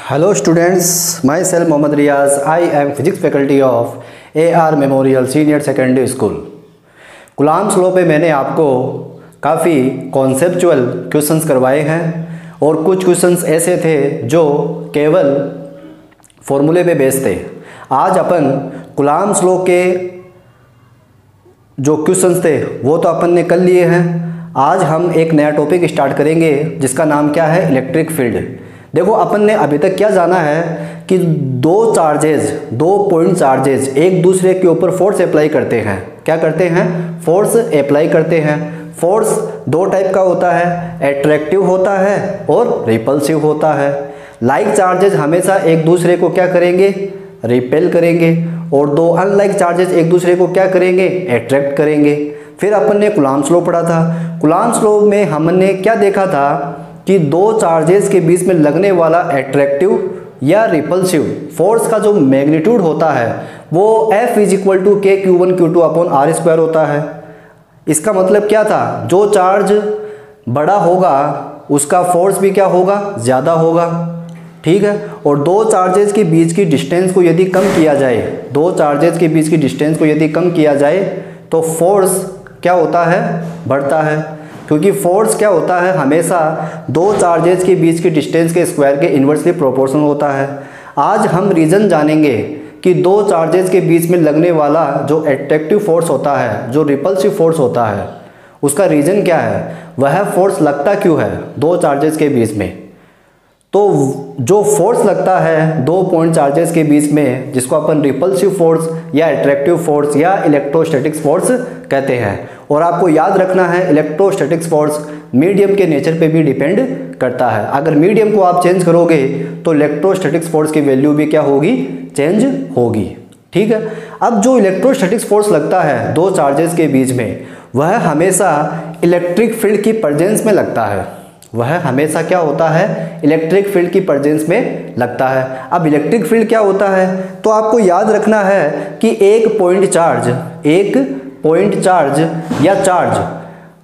Hello students, myself Mohammad Riaz. I am physics faculty of AR Memorial Senior Secondary School. Coulomb's law पे मैंने आपको काफ़ी conceptual questions करवाए हैं और कुछ क्वेश्चंस ऐसे थे जो केवल फॉर्मूले पे बेस्ड थे। आज अपन कूलॉम्स लॉ के जो क्वेश्चंस थे वो तो अपन ने कर लिए हैं। आज हम एक नया टॉपिक स्टार्ट करेंगे जिसका नाम क्या है, इलेक्ट्रिक फील्ड। देखो अपन ने अभी तक क्या जाना है कि दो पॉइंट चार्जेज एक दूसरे के ऊपर फोर्स अप्लाई करते हैं। क्या करते हैं? फोर्स अप्लाई करते हैं। फोर्स दो टाइप का होता है, अट्रैक्टिव होता है और रिपल्सिव होता है। लाइक चार्जेज हमेशा एक दूसरे को क्या करेंगे? रिपेल करेंगे, और दो अनलाइक चार्जेज एक दूसरे को क्या करेंगे? अट्रैक्ट करेंगे। फिर अपन ने कूलॉम्स लॉ पढ़ा था। कूलॉम्स लॉ में हमने क्या देखा था कि दो चार्जेस के बीच में लगने वाला अट्रैक्टिव या रिपल्सिव फोर्स का जो मैग्नीट्यूड होता है वो F = K(Q1Q2)/R² होता है। इसका मतलब क्या था? जो चार्ज बड़ा होगा उसका फोर्स भी क्या होगा? ज़्यादा होगा। ठीक है। और दो चार्जेस के बीच की डिस्टेंस को यदि कम किया जाए, तो फोर्स क्या होता है? बढ़ता है। क्योंकि फोर्स क्या होता है? हमेशा दो चार्जेस के बीच की डिस्टेंस के स्क्वायर के इन्वर्सली प्रोपोर्शनल होता है। आज हम रीज़न जानेंगे कि दो चार्जेस के बीच में लगने वाला जो अट्रैक्टिव फोर्स होता है, जो रिपल्सिव फोर्स होता है, उसका रीज़न क्या है, वह फोर्स लगता क्यों है दो चार्जेस के बीच में। तो जो फोर्स लगता है दो पॉइंट चार्जेस के बीच में, जिसको अपन रिपल्सिव फोर्स या अट्रैक्टिव फोर्स या इलेक्ट्रोस्टैटिक्स फोर्स कहते हैं। और आपको याद रखना है, इलेक्ट्रोस्टैटिक्स फोर्स मीडियम के नेचर पे भी डिपेंड करता है। अगर मीडियम को आप चेंज करोगे तो इलेक्ट्रोस्टैटिक्स फोर्स की वैल्यू भी क्या होगी? चेंज होगी। ठीक है। अब जो इलेक्ट्रोस्टैटिक्स फोर्स लगता है दो चार्जेस के बीच में, वह हमेशा इलेक्ट्रिक फील्ड की प्रेजेंस में लगता है। वह हमेशा क्या होता है? इलेक्ट्रिक फील्ड की प्रेजेंस में लगता है। अब इलेक्ट्रिक फील्ड क्या होता है? तो आपको याद रखना है कि एक पॉइंट चार्ज या चार्ज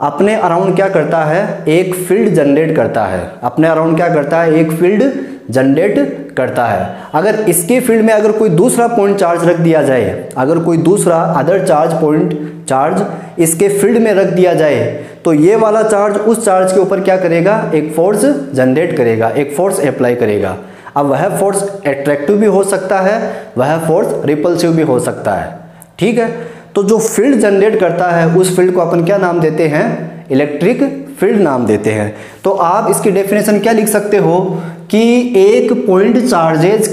अपने अराउंड क्या करता है? एक फील्ड जनरेट करता है। अपने अराउंड क्या करता है? एक फील्ड जनरेट करता है। अगर इसके फील्ड में अगर कोई दूसरा पॉइंट चार्ज रख दिया जाए, अगर कोई दूसरा अदर पॉइंट चार्ज इसके फील्ड में रख दिया जाए, तो ये वाला चार्ज उस चार्ज के ऊपर क्या करेगा? एक फोर्स जनरेट करेगा, एक फोर्स अप्लाई करेगा। अब वह फोर्स अट्रैक्टिव भी हो सकता है, वह फोर्स रिपल्सिव भी हो सकता है। ठीक है। तो जो फील्ड जनरेट करता है उस फील्ड को अपन क्या नाम देते हैं? इलेक्ट्रिक फील्ड नाम देते हैं। तो आप इसकी डेफिनेशन क्या लिख सकते हो कि एक पॉइंट चार्जेस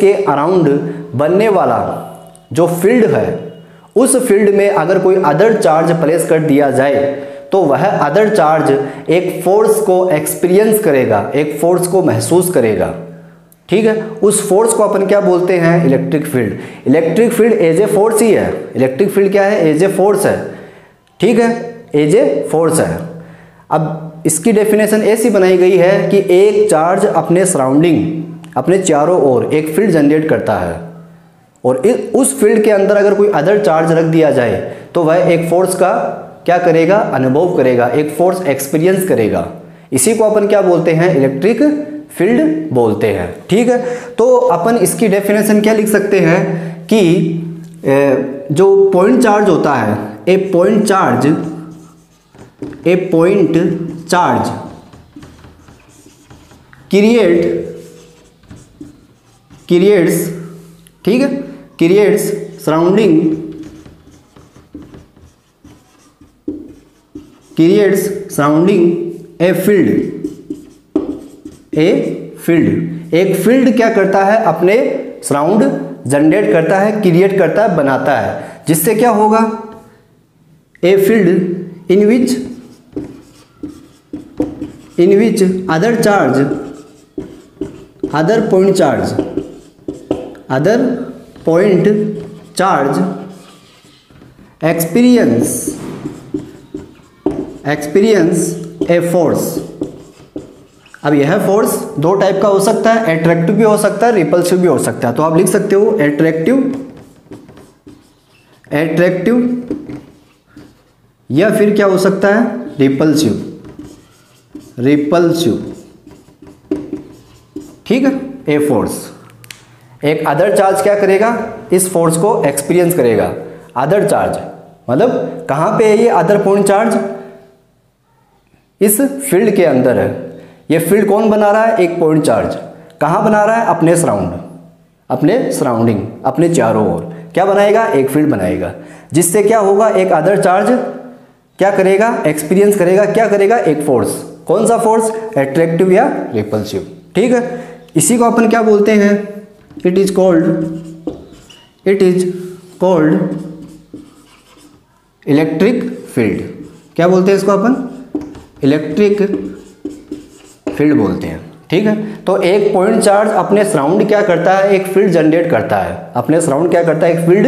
के अराउंड बनने वाला जो फील्ड है, उस फील्ड में अगर कोई अदर चार्ज प्लेस कर दिया जाए तो वह अदर चार्ज एक फोर्स को एक्सपीरियंस करेगा, एक फोर्स को महसूस करेगा। ठीक है। उस फोर्स को अपन क्या बोलते हैं? Electric field. Electric field as a force ही है। इलेक्ट्रिक फील्ड क्या है? एज ए फोर्स है। ठीक है, एज ए फोर्स है। अब इसकी डेफिनेशन ऐसी बनाई गई है कि एक चार्ज अपने सराउंडिंग, अपने चारों ओर एक फील्ड जनरेट करता है, और उस फील्ड के अंदर अगर कोई अदर चार्ज रख दिया जाए तो वह एक फोर्स का क्या करेगा? अनुभव करेगा, एक फोर्स एक्सपीरियंस करेगा। इसी को अपन क्या बोलते हैं? इलेक्ट्रिक फील्ड बोलते हैं। ठीक है। तो अपन इसकी डेफिनेशन क्या लिख सकते हैं कि जो पॉइंट चार्ज होता है, ए पॉइंट चार्ज क्रिएट्स, ठीक है, क्रिएट्स सराउंडिंग ए फील्ड। एक फील्ड क्या करता है? अपने सराउंड जनरेट करता है, क्रिएट करता है, बनाता है, जिससे क्या होगा? A field in which other point charge experience a force. अब यह फोर्स दो टाइप का हो सकता है, अट्रैक्टिव भी हो सकता है, रिपल्सिव भी हो सकता है। तो आप लिख सकते हो अट्रैक्टिव या फिर क्या हो सकता है? रिपल्सिव। ठीक है, ए फोर्स। एक अदर चार्ज क्या करेगा, इस फोर्स को एक्सपीरियंस करेगा। अदर चार्ज मतलब कहाँ पे है ये अदर पॉइंट चार्ज, इस फील्ड के अंदर है। ये फील्ड कौन बना रहा है, एक पॉइंट चार्ज। कहाँ बना रहा है, अपने सराउंड, अपने सराउंडिंग, अपने चारों ओर क्या बनाएगा, एक फील्ड बनाएगा, जिससे क्या होगा, एक अदर चार्ज क्या करेगा, एक्सपीरियंस करेगा, क्या करेगा, एक फोर्स। कौन सा फोर्स, एट्रैक्टिव या रिपल्सिव। ठीक है, इसी को अपन क्या बोलते हैं, it is called electric field. क्या बोलते हैं इसको अपन, इलेक्ट्रिक फील्ड बोलते हैं। ठीक है, तो एक पॉइंट चार्ज अपने सराउंड क्या करता है, एक फील्ड जनरेट करता है। अपने सराउंड क्या करता है, एक फील्ड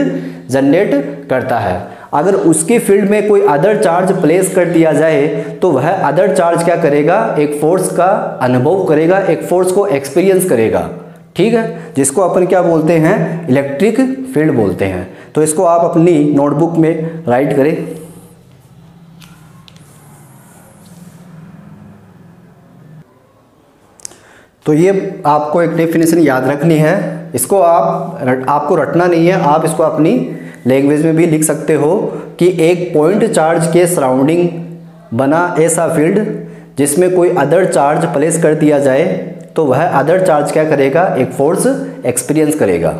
जनरेट करता है। अगर उसकी फील्ड में कोई अदर चार्ज प्लेस कर दिया जाए तो वह अदर चार्ज क्या करेगा, एक फोर्स का अनुभव करेगा, एक फोर्स को एक्सपीरियंस करेगा। ठीक है, जिसको अपन क्या बोलते हैं, इलेक्ट्रिक फील्ड बोलते हैं। तो इसको आप अपनी नोटबुक में राइट करें। तो ये आपको एक डेफिनेशन याद रखनी है, इसको आपको रटना नहीं है, आप इसको अपनी लैंग्वेज में भी लिख सकते हो कि एक पॉइंट चार्ज के सराउंडिंग बना ऐसा फील्ड जिसमें कोई अदर चार्ज प्लेस कर दिया जाए तो वह अदर चार्ज क्या करेगा, एक फोर्स एक्सपीरियंस करेगा।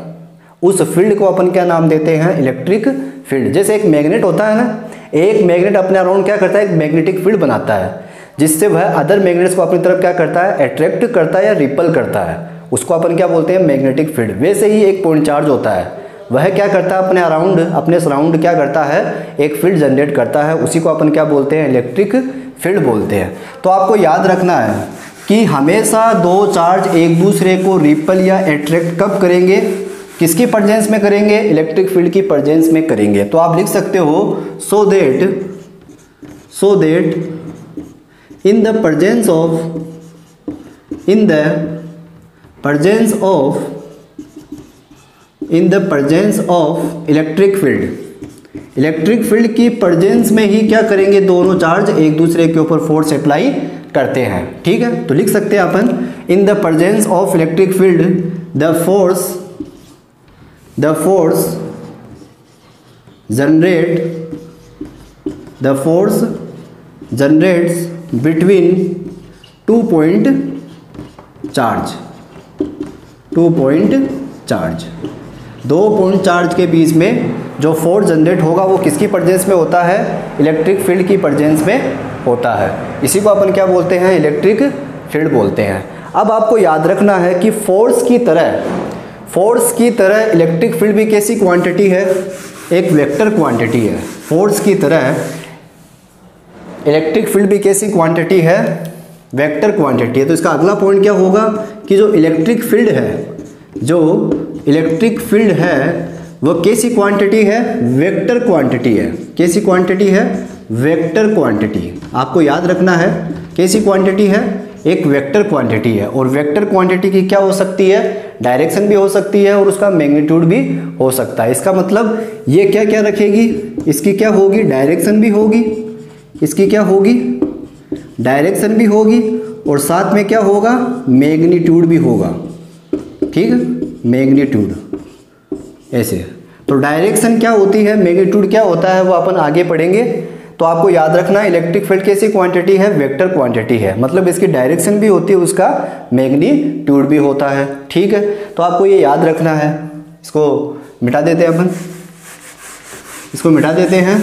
उस फील्ड को अपन क्या नाम देते हैं, इलेक्ट्रिक फील्ड। जैसे एक मैग्नेट होता है ना, एक मैग्नेट अपने अराउंड क्या करता है, एक मैग्नेटिक फील्ड बनाता है, जिससे वह अदर मैग्नेट्स को अपनी तरफ क्या करता है, अट्रैक्ट करता है या रिपल करता है। उसको अपन क्या बोलते हैं, मैग्नेटिक फील्ड। वैसे ही एक पॉइंट चार्ज होता है, वह क्या करता है, अपने अराउंड, अपने सराउंड क्या करता है, एक फील्ड जनरेट करता है। उसी को अपन क्या बोलते हैं, इलेक्ट्रिक फील्ड बोलते हैं। तो आपको याद रखना है कि हमेशा दो चार्ज एक दूसरे को रिपल या अट्रैक्ट कब करेंगे, किसकी प्रेजेंस में करेंगे, इलेक्ट्रिक फील्ड की प्रेजेंस में करेंगे। तो आप लिख सकते हो so that in the presence of electric field की प्रेजेंस में ही क्या करेंगे, दोनों चार्ज एक दूसरे के ऊपर फोर्स अप्लाई करते हैं। ठीक है, तो लिख सकते हैं अपन in the presence of electric field the force generates between two point charge. दो पॉइंट चार्ज के बीच में जो फोर्स जनरेट होगा वो किसकी प्रेजेंस में होता है, इलेक्ट्रिक फील्ड की प्रेजेंस में होता है। इसी को अपन क्या बोलते हैं, इलेक्ट्रिक फील्ड बोलते हैं। अब आपको याद रखना है कि फोर्स की तरह इलेक्ट्रिक फील्ड भी कैसी क्वांटिटी है, एक वेक्टर क्वांटिटी है। फोर्स की तरह इलेक्ट्रिक फील्ड भी कैसी क्वांटिटी है, वेक्टर क्वांटिटी है। तो इसका अगला पॉइंट क्या होगा कि जो इलेक्ट्रिक फील्ड है वो कैसी क्वांटिटी है, वेक्टर क्वांटिटी है। कैसी क्वांटिटी है, वेक्टर क्वांटिटी। आपको याद रखना है कैसी क्वांटिटी है, एक वेक्टर क्वांटिटी है। और वेक्टर क्वांटिटी की क्या हो सकती है, डायरेक्शन भी हो सकती है और उसका मैग्नीट्यूड भी हो सकता है। इसका मतलब ये क्या क्या रखेगी, इसकी क्या होगी, डायरेक्शन भी होगी, इसकी क्या होगी, डायरेक्शन भी होगी, और साथ में क्या होगा, मैग्नीट्यूड भी होगा। ठीक है, मैग्नीट्यूड ऐसे। तो डायरेक्शन क्या होती है, मैग्नीट्यूड क्या होता है, वो अपन आगे पढ़ेंगे। तो आपको याद रखना इलेक्ट्रिक फील्ड कैसी क्वांटिटी है, वेक्टर क्वांटिटी है। मतलब इसकी डायरेक्शन भी होती है, उसका मैग्नीट्यूड भी होता है। ठीक है, तो आपको ये याद रखना है। इसको मिटा देते हैं अपन, इसको मिटा देते हैं।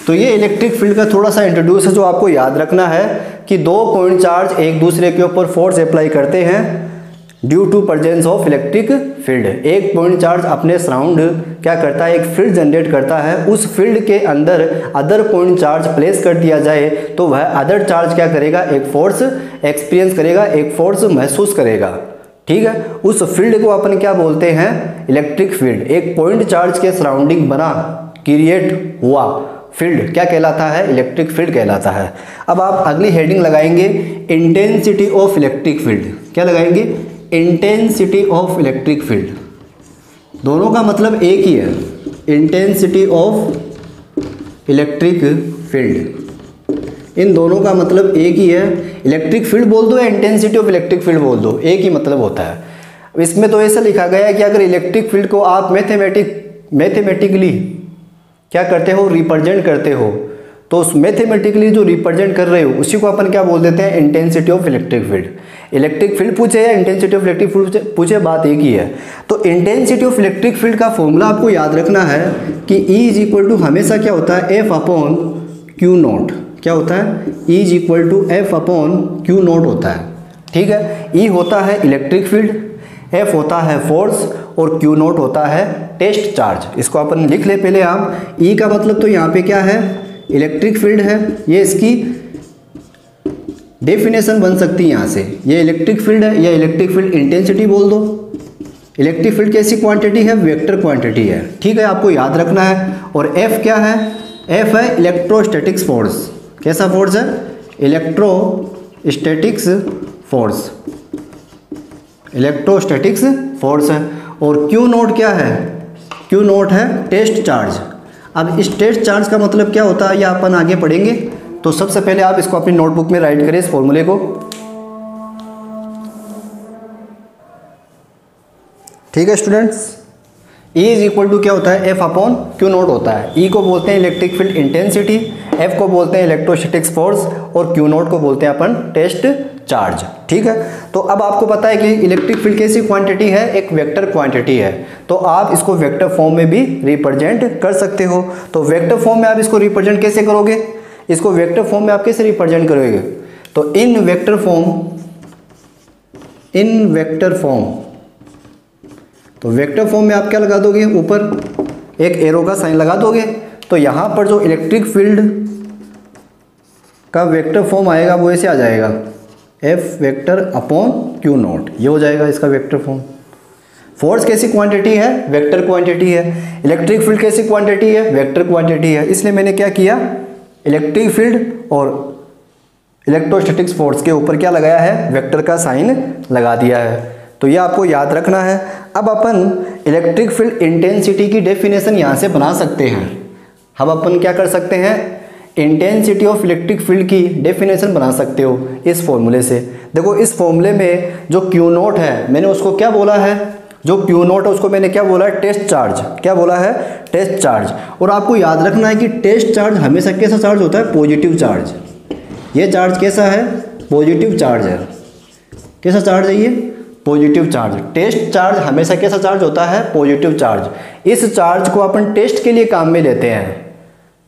तो ये इलेक्ट्रिक फील्ड का थोड़ा सा इंट्रोड्यूस है जो आपको याद रखना है कि दो पॉइंट चार्ज एक दूसरे के ऊपर फोर्स अप्लाई करते हैं due to presence of electric field. एक पॉइंट चार्ज अपने सराउंड क्या करता है, एक फील्ड जनरेट करता है। उस फील्ड के अंदर अदर पॉइंट चार्ज प्लेस कर दिया जाए तो वह अदर चार्ज क्या करेगा, एक फोर्स एक्सपीरियंस करेगा, एक फोर्स महसूस करेगा। ठीक है, उस फील्ड को अपन क्या बोलते हैं, इलेक्ट्रिक फील्ड। एक पॉइंट चार्ज के सराउंडिंग बना, क्रिएट हुआ फील्ड क्या कहलाता है, इलेक्ट्रिक फील्ड कहलाता है। अब आप अगली हेडिंग लगाएंगे इंटेंसिटी ऑफ इलेक्ट्रिक फील्ड। क्या लगाएंगे, इंटेंसिटी ऑफ इलेक्ट्रिक फील्ड। दोनों का मतलब एक ही है, इंटेंसिटी ऑफ इलेक्ट्रिक फील्ड। इन दोनों का मतलब एक ही है। इलेक्ट्रिक फील्ड बोल दो या इंटेंसिटी ऑफ इलेक्ट्रिक फील्ड बोल दो, एक ही मतलब होता है। इसमें तो ऐसा लिखा गया है कि अगर इलेक्ट्रिक फील्ड को आप मैथमेटिकली क्या करते हो, रिप्रेजेंट करते हो, तो उस मैथमेटिकली जो रिप्रेजेंट कर रहे हो उसी को अपन क्या बोल देते हैं, intensity of electric field. Electric field पूछे या इंटेंसिटी ऑफ इलेक्ट्रिक फील्ड पूछे, बात एक ही है। तो इंटेंसिटी ऑफ इलेक्ट्रिक फील्ड का फॉर्मूला आपको याद रखना है कि E इज इक्वल टू हमेशा क्या होता है, F अपॉन क्यू नॉट। क्या होता है, E is equal to F upon q naught होता है। ठीक है, E होता है इलेक्ट्रिक फील्ड, F होता है फोर्स और Q नॉट होता है टेस्ट चार्ज। इसको अपन लिख ले पहले आप। E का मतलब तो यहाँ पे क्या है, इलेक्ट्रिक फील्ड है, ये इसकी डेफिनेशन बन सकती है यहाँ से। ये इलेक्ट्रिक फील्ड है या इलेक्ट्रिक फील्ड इंटेंसिटी बोल दो। इलेक्ट्रिक फील्ड कैसी क्वांटिटी है, वेक्टर क्वांटिटी है। ठीक है, आपको याद रखना है। और F क्या है, F है इलेक्ट्रोस्टैटिक्स फोर्स। कैसा फोर्स है, इलेक्ट्रोस्टैटिक्स फोर्स, इलेक्ट्रोस्टैटिक्स फोर्स है। और Q नोट क्या है, Q नोट है टेस्ट चार्ज। अब इस टेस्ट चार्ज का मतलब क्या होता है ये अपन आगे पढ़ेंगे। तो सबसे पहले आप इसको अपनी नोटबुक में राइट करें, इस फॉर्मूले को। ठीक है students, E is equal to क्या होता है, F अपॉन क्यू नोट होता है। E को बोलते हैं इलेक्ट्रिक फील्ड इंटेंसिटी, F को बोलते हैं इलेक्ट्रोस्टैटिक्स फोर्स और क्यू नोट को बोलते हैं अपन टेस्ट चार्ज। ठीक है, तो अब आपको पता है कि इलेक्ट्रिक फील्ड कैसी क्वांटिटी है, एक वेक्टर क्वांटिटी है। तो आप इसको वेक्टर फॉर्म में भी रिप्रेजेंट कर सकते हो। तो वेक्टर फॉर्म में आप इसको रिप्रेजेंट कैसे करोगे, इसको वेक्टर फॉर्म में आप कैसे रिप्रेजेंट करोगे, तो इन वेक्टर फॉर्म, तो वेक्टर फॉर्म में आप क्या लगा दोगे, ऊपर एक एरो का साइन लगा दोगे। तो यहाँ पर जो इलेक्ट्रिक फील्ड का वेक्टर फॉर्म आएगा वो ऐसे आ जाएगा, F vector upon q not, ये हो जाएगा इसका वेक्टर फॉर्म। फोर्स कैसी क्वांटिटी है, वेक्टर क्वांटिटी है। इलेक्ट्रिक फील्ड कैसी क्वांटिटी है, वेक्टर क्वांटिटी है। इसलिए मैंने क्या किया, इलेक्ट्रिक फील्ड और इलेक्ट्रोस्टैटिक्स फोर्स के ऊपर क्या लगाया है, वेक्टर का साइन लगा दिया है। तो ये आपको याद रखना है। अब अपन इलेक्ट्रिक फील्ड इंटेंसिटी की डेफिनेशन यहाँ से बना सकते हैं। अब अपन क्या कर सकते हैं, इंटेंसिटी ऑफ इलेक्ट्रिक फील्ड की डेफिनेशन बना सकते हो इस फॉर्मूले से। देखो इस फॉर्मूले में जो क्यू नोट है, मैंने उसको क्या बोला है, जो क्यू नोट है उसको मैंने क्या बोला है, टेस्ट चार्ज। क्या बोला है, टेस्ट चार्ज। और आपको याद रखना है कि टेस्ट चार्ज हमेशा कैसा चार्ज होता है, पॉजिटिव चार्ज। ये चार्ज कैसा है, पॉजिटिव चार्ज है। कैसा चार्ज है ये, पॉजिटिव चार्ज। टेस्ट चार्ज हमेशा कैसा चार्ज होता है, पॉजिटिव चार्ज। इस चार्ज को अपन टेस्ट के लिए काम में लेते हैं।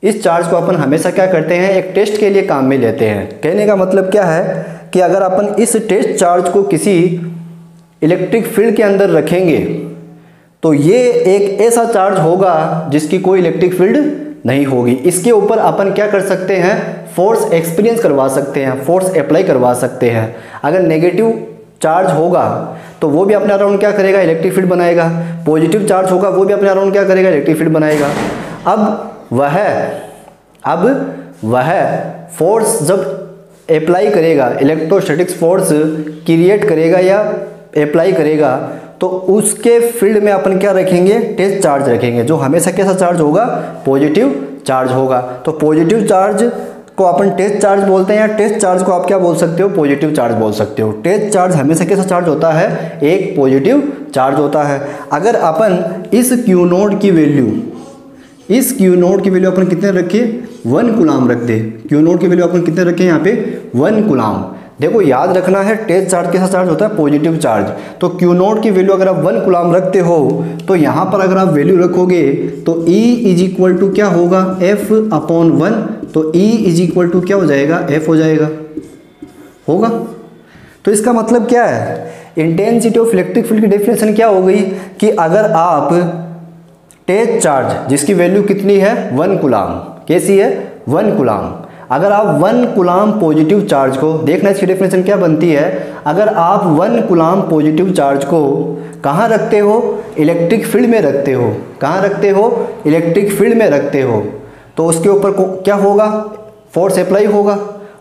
इस चार्ज को अपन हमेशा क्या करते हैं, एक टेस्ट के लिए काम में लेते हैं। कहने का मतलब क्या है कि अगर अपन इस टेस्ट चार्ज को किसी इलेक्ट्रिक फील्ड के अंदर रखेंगे तो ये एक ऐसा चार्ज होगा जिसकी कोई इलेक्ट्रिक फील्ड नहीं होगी। इसके ऊपर अपन क्या कर सकते हैं, फोर्स एक्सपीरियंस करवा सकते हैं, फोर्स अप्लाई करवा सकते हैं। अगर नेगेटिव चार्ज होगा तो वो भी अपने अराउंड क्या करेगा, इलेक्ट्रिक फील्ड बनाएगा। पॉजिटिव चार्ज होगा वो भी अपने अराउंड क्या करेगा, इलेक्ट्रिक फील्ड बनाएगा। अब वह फोर्स जब अप्लाई करेगा, इलेक्ट्रोस्टैटिक्स फोर्स क्रिएट करेगा या अप्लाई करेगा, तो उसके फील्ड में अपन क्या रखेंगे, टेस्ट चार्ज रखेंगे, जो हमेशा कैसा चार्ज होगा, पॉजिटिव चार्ज होगा। तो पॉजिटिव चार्ज को अपन टेस्ट चार्ज बोलते हैं, या टेस्ट चार्ज को आप क्या बोल सकते हो, पॉजिटिव चार्ज बोल सकते हो। टेस्ट चार्ज हमेशा कैसा चार्ज होता है, एक पॉजिटिव चार्ज होता है। अगर अपन इस क्यू नोट की वैल्यू अपन कितने रखे, 1 कूलाम रख दे। क्यू नोट की वैल्यू अपन कितने रखे यहाँ पे, 1 कूलाम। देखो याद रखना है, टेस्ट चार्ज कैसा चार्ज होता है, पॉजिटिव चार्ज। तो क्यू नोट की वैल्यू अगर आप 1 कूलाम रखते हो तो यहाँ पर अगर आप वैल्यू रखोगे तो E इज इक्वल टू क्या होगा, F अपॉन 1। तो E इज इक्वल टू क्या हो जाएगा, F हो जाएगा, होगा। तो इसका मतलब क्या है, इंटेंसिटी ऑफ इलेक्ट्रिक फील्ड की डेफिनेशन क्या हो गई कि अगर आप टेस्ट चार्ज जिसकी वैल्यू कितनी है, 1 कूलाम, कैसी है, 1 कूलाम। अगर आप 1 कूलाम पॉजिटिव चार्ज को, देखना इसकी डेफिनेशन क्या बनती है, अगर आप 1 कूलाम पॉजिटिव चार्ज को कहाँ रखते हो, इलेक्ट्रिक फील्ड में रखते हो। कहाँ रखते हो, इलेक्ट्रिक फील्ड में रखते हो, तो उसके ऊपर क्या होगा, फोर्स अप्लाई होगा।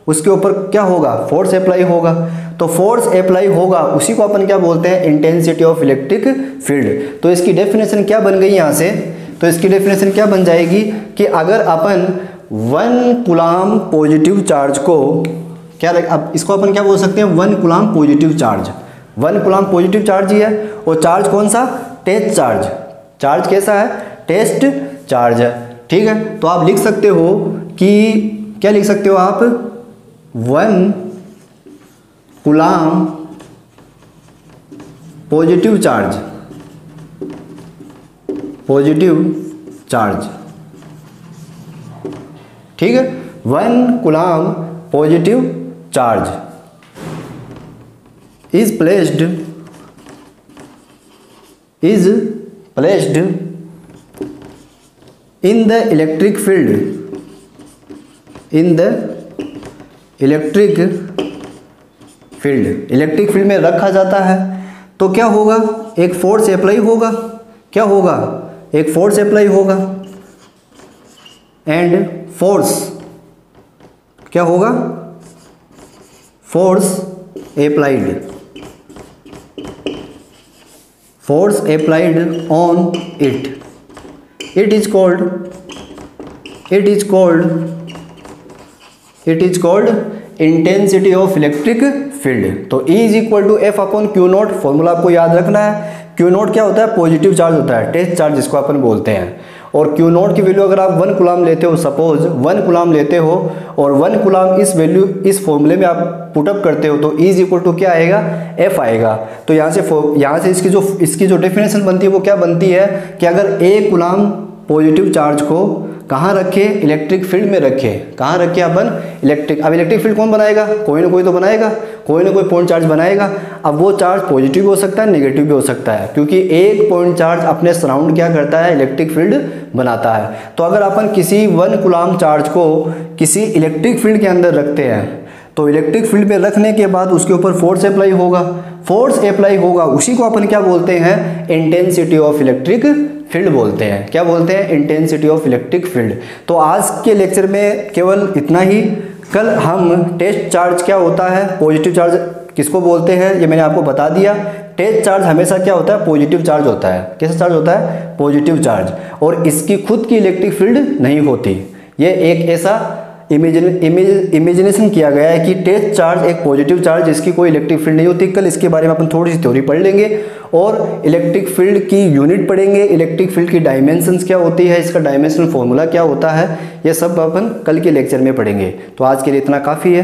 उसके ऊपर क्या होगा, फोर्स अप्लाई होगा। तो फोर्स अप्लाई होगा, उसी को अपन क्या बोलते हैं, इंटेंसिटी ऑफ इलेक्ट्रिक फील्ड। तो इसकी डेफिनेशन क्या बन गई यहाँ से, तो इसकी डेफिनेशन क्या बन जाएगी कि अगर अपन 1 कूलाम पॉजिटिव चार्ज को क्या अब इसको अपन क्या बोल सकते हैं, 1 coulomb positive charge. 1 coulomb positive charge ही है, और चार्ज कौन सा, टेस्ट चार्ज। चार्ज कैसा है, टेस्ट चार्ज है, ठीक है। तो आप लिख सकते हो कि क्या लिख सकते हो आप, 1 coulomb positive charge, positive charge, ठीक है। 1 coulomb positive charge is placed in the electric field, electric field में रखा जाता है। तो क्या होगा, एक फोर्स अप्लाई होगा, क्या होगा, एक फोर्स अप्लाई होगा, एंड फोर्स क्या होगा, force applied on it, it is called intensity of electric field। तो E is equal to F upon q naught, formula आपको याद रखना है। क्यू नॉट क्या होता है, पॉजिटिव चार्ज होता है, टेस्ट चार्ज जिसको अपन बोलते हैं। और क्यू नॉट की वैल्यू अगर आप 1 कूलाम लेते हो, सपोज 1 कूलाम लेते हो, और 1 कूलाम इस वैल्यू इस फॉर्मूले में आप पुटअप करते हो, तो E इज इक्वल टू क्या आएगा, F आएगा। तो यहाँ से इसकी जो डेफिनेशन बनती है वो क्या बनती है कि अगर 1 कूलाम पॉजिटिव चार्ज को कहाँ रखे, इलेक्ट्रिक फील्ड में रखे, कहाँ रखे अपन, अब इलेक्ट्रिक फील्ड कौन बनाएगा, कोई ना कोई तो बनाएगा, कोई ना कोई पॉइंट चार्ज बनाएगा। अब वो चार्ज पॉजिटिव भी हो सकता है, नेगेटिव भी हो सकता है, क्योंकि एक पॉइंट चार्ज अपने सराउंड क्या करता है, इलेक्ट्रिक फील्ड बनाता है। तो अगर अपन किसी 1 कूलाम चार्ज को किसी इलेक्ट्रिक फील्ड के अंदर रखते हैं, तो इलेक्ट्रिक फील्ड में रखने के बाद उसके ऊपर फोर्स अप्लाई होगा, उसी को अपन क्या बोलते हैं, इंटेंसिटी ऑफ इलेक्ट्रिक फील्ड बोलते हैं। क्या बोलते हैं, इंटेंसिटी ऑफ इलेक्ट्रिक फील्ड। तो आज के लेक्चर में केवल इतना ही। कल हम टेस्ट चार्ज क्या होता है, पॉजिटिव चार्ज किसको बोलते हैं, ये मैंने आपको बता दिया। टेस्ट चार्ज हमेशा क्या होता है, पॉजिटिव चार्ज होता है। कैसा चार्ज होता है, पॉजिटिव चार्ज, और इसकी खुद की इलेक्ट्रिक फील्ड नहीं होती। ये एक ऐसा इमेजिनेशन किया गया है कि टेस्ट चार्ज एक पॉजिटिव चार्ज जिसकी कोई इलेक्ट्रिक फील्ड नहीं होती। कल इसके बारे में अपन थोड़ी सी थ्योरी पढ़ लेंगे, और इलेक्ट्रिक फील्ड की यूनिट पढ़ेंगे, इलेक्ट्रिक फील्ड की डायमेंशंस क्या होती है, इसका डायमेंशनल फॉर्मूला क्या होता है, ये सब अपन कल के लेक्चर में पढ़ेंगे। तो आज के लिए इतना काफ़ी है।